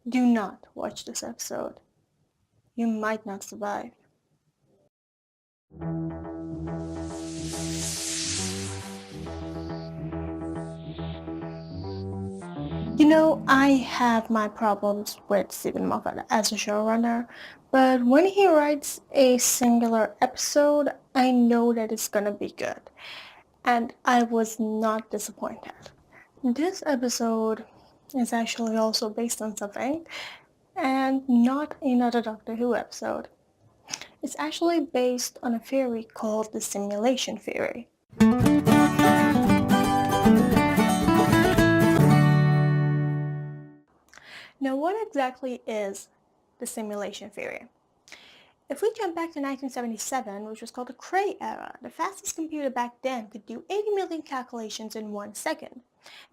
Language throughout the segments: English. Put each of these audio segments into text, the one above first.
Do not watch this episode. You might not survive. I have my problems with Stephen Moffat as a showrunner, but when he writes a singular episode, I know that it's gonna be good. And I was not disappointed. This episode is actually also based on something, and not another Doctor Who episode. It's actually based on a theory called the simulation theory. Now, what exactly is the simulation theory? If we jump back to 1977, which was called the Cray era, the fastest computer back then could do 80 million calculations in 1 second.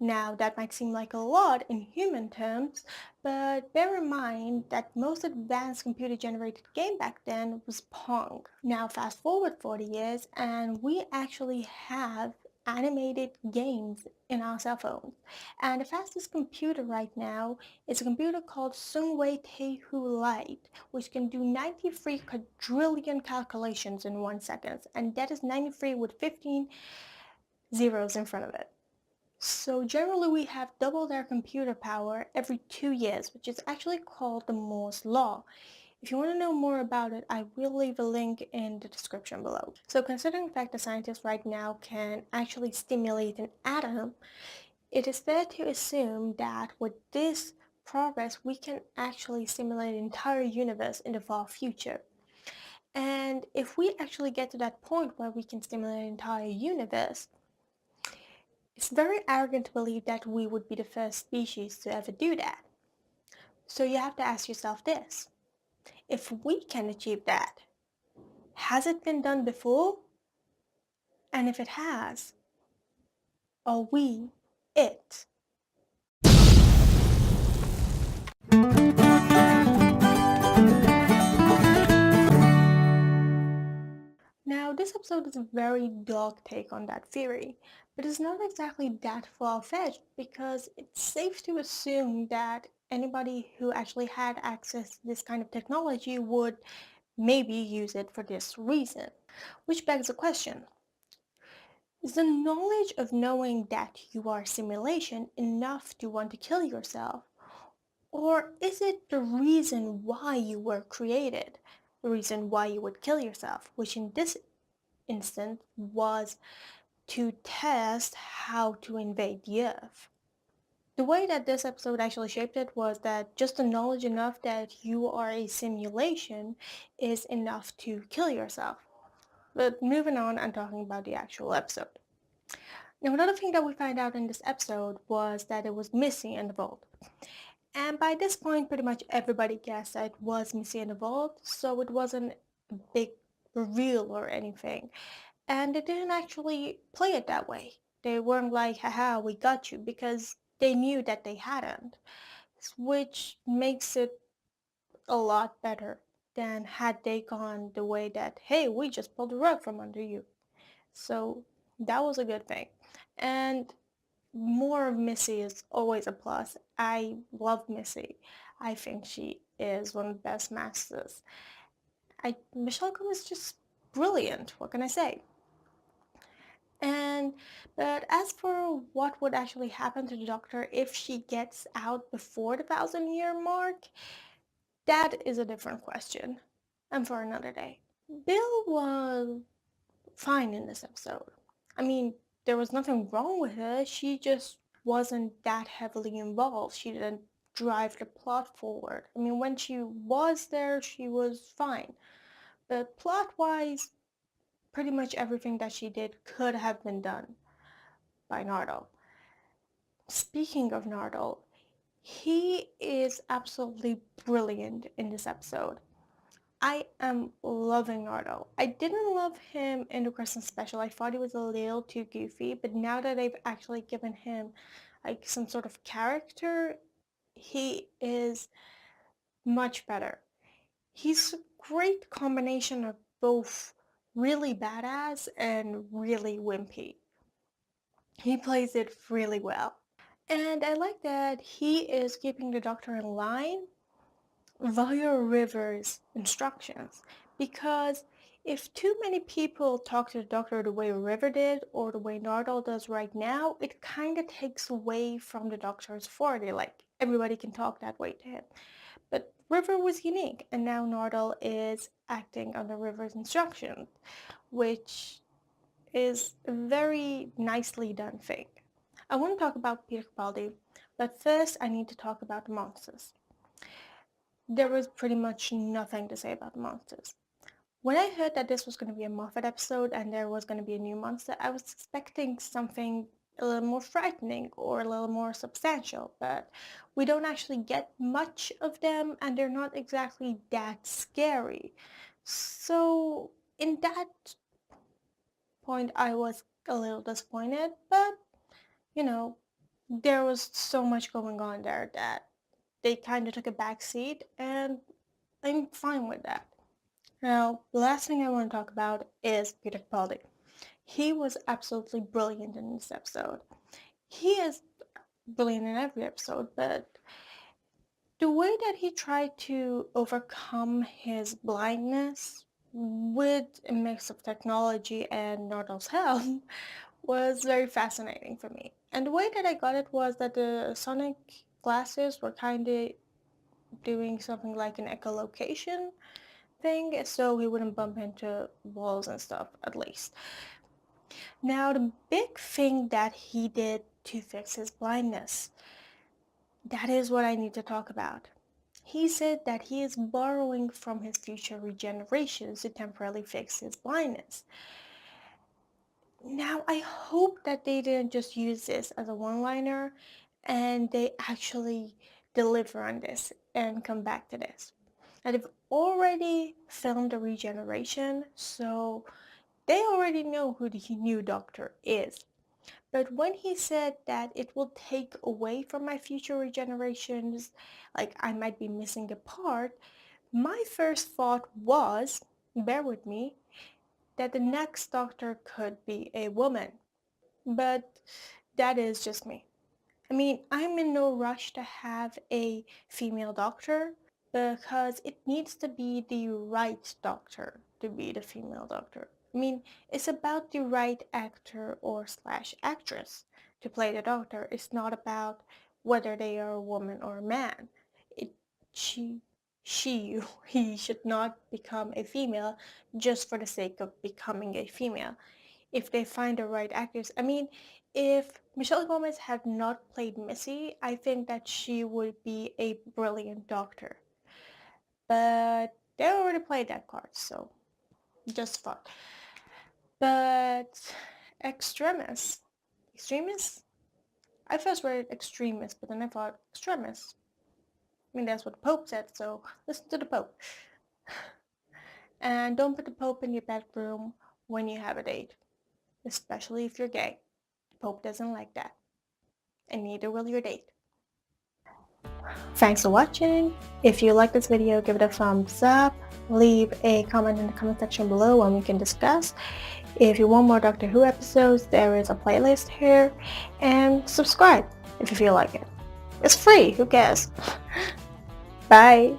Now, that might seem like a lot in human terms, but bear in mind that most advanced computer-generated game back then was Pong. Now, fast forward 40 years, and we actually have animated games in our cell phones. And the fastest computer right now is a computer called Sunway Tehu Lite, which can do 93 quadrillion calculations in 1 second, and that is 93 with 15 zeros in front of it. So generally we have double their computer power every 2 years, which is actually called the Moore's Law. If you want to know more about it, I will leave a link in the description below. So considering the fact that scientists right now can actually stimulate an atom, it is fair to assume that with this progress, we can actually simulate the entire universe in the far future. And if we actually get to that point where we can stimulate the entire universe, it's very arrogant to believe that we would be the first species to ever do that. So you have to ask yourself this. If we can achieve that, has it been done before? And if it has, are we it? Now, this episode is a very dark take on that theory, but it's not exactly that far-fetched because it's safe to assume that anybody who actually had access to this kind of technology would maybe use it for this reason. Which begs the question, is the knowledge of knowing that you are a simulation enough to want to kill yourself? Or is it the reason why you were created? The reason why you would kill yourself, which in this instance was to test how to invade the Earth. The way that this episode actually shaped it was that just the knowledge enough that you are a simulation is enough to kill yourself. But moving on and talking about the actual episode. Now, another thing that we find out in this episode was that it was Missy in the vault. And by this point, pretty much everybody guessed that it was Missy in the vault, so it wasn't a big reveal or anything. And they didn't actually play it that way. They weren't like, haha, we got you, because they knew that they hadn't, which makes it a lot better than had they gone the way that, hey, we just pulled the rug from under you. So that was a good thing. And more of Missy is always a plus. I love Missy. I think she is one of the best masters. Michelle Cook is just brilliant. What can I say? But as for what would actually happen to the Doctor if she gets out before the 1,000-year mark, that is a different question, and for another day. Bill was fine in this episode. I mean, there was nothing wrong with her, she just wasn't that heavily involved. She didn't drive the plot forward. I mean, when she was there, she was fine. But plot-wise, pretty much everything that she did could have been done by Nardole. Speaking of Nardole, he is absolutely brilliant in this episode. I am loving Nardole. I didn't love him in the Christmas special. I thought he was a little too goofy, but now that they've actually given him like some sort of character, he is much better. He's a great combination of both really badass and really wimpy. He plays it really well. And I like that he is keeping the doctor in line via River's instructions, because if too many people talk to the doctor the way River did or the way Nardal does right now, it kind of takes away from the doctor's authority. Like everybody can talk that way to him. But River was unique, and now Nardal is acting under River's instructions, which is a very nicely done thing. I want to talk about Peter Capaldi, but first I need to talk about the monsters. There was pretty much nothing to say about the monsters. When I heard that this was going to be a Moffat episode and there was going to be a new monster, I was expecting something a little more frightening or a little more substantial, but we don't actually get much of them and they're not exactly that scary. So in that point, I was a little disappointed, but there was so much going on there that they kind of took a back seat, and I'm fine with that. Now, the last thing I want to talk about is Peter Capaldi. He was absolutely brilliant in this episode. He is brilliant in every episode, but the way that he tried to overcome his blindness with a mix of technology and Nordal's help was very fascinating for me. And the way that I got it was that the sonic glasses were kind of doing something like an echolocation thing, so he wouldn't bump into walls and stuff, at least. Now, the big thing that he did to fix his blindness, that is what I need to talk about. He said that he is borrowing from his future regenerations to temporarily fix his blindness. Now, I hope that they didn't just use this as a one-liner and they actually deliver on this and come back to this. Now, they've already filmed the regeneration, so they already know who the new doctor is. But when he said that it will take away from my future regenerations, like I might be missing a part, my first thought was, bear with me, that the next doctor could be a woman. But that is just me. I mean, I'm in no rush to have a female doctor because it needs to be the right doctor to be the female doctor. I mean, it's about the right actor or slash actress to play the doctor. It's not about whether they are a woman or a man. It, she, she, he should not become a female just for the sake of becoming a female. If they find the right actress, I mean, if Michelle Gomez had not played Missy, I think that she would be a brilliant doctor. But they already played that card, so just thought. But Extremis. Extremis? I first read Extremis, but then I thought Extremis. I mean, that's what the Pope said, so listen to the Pope. And don't put the Pope in your bedroom when you have a date, especially if you're gay. The Pope doesn't like that. And neither will your date. Thanks for watching. If you like this video, give it a thumbs up. Leave a comment in the comment section below and we can discuss. If you want more Doctor Who episodes, there is a playlist here. And subscribe if you feel like it. It's free, who cares? Bye.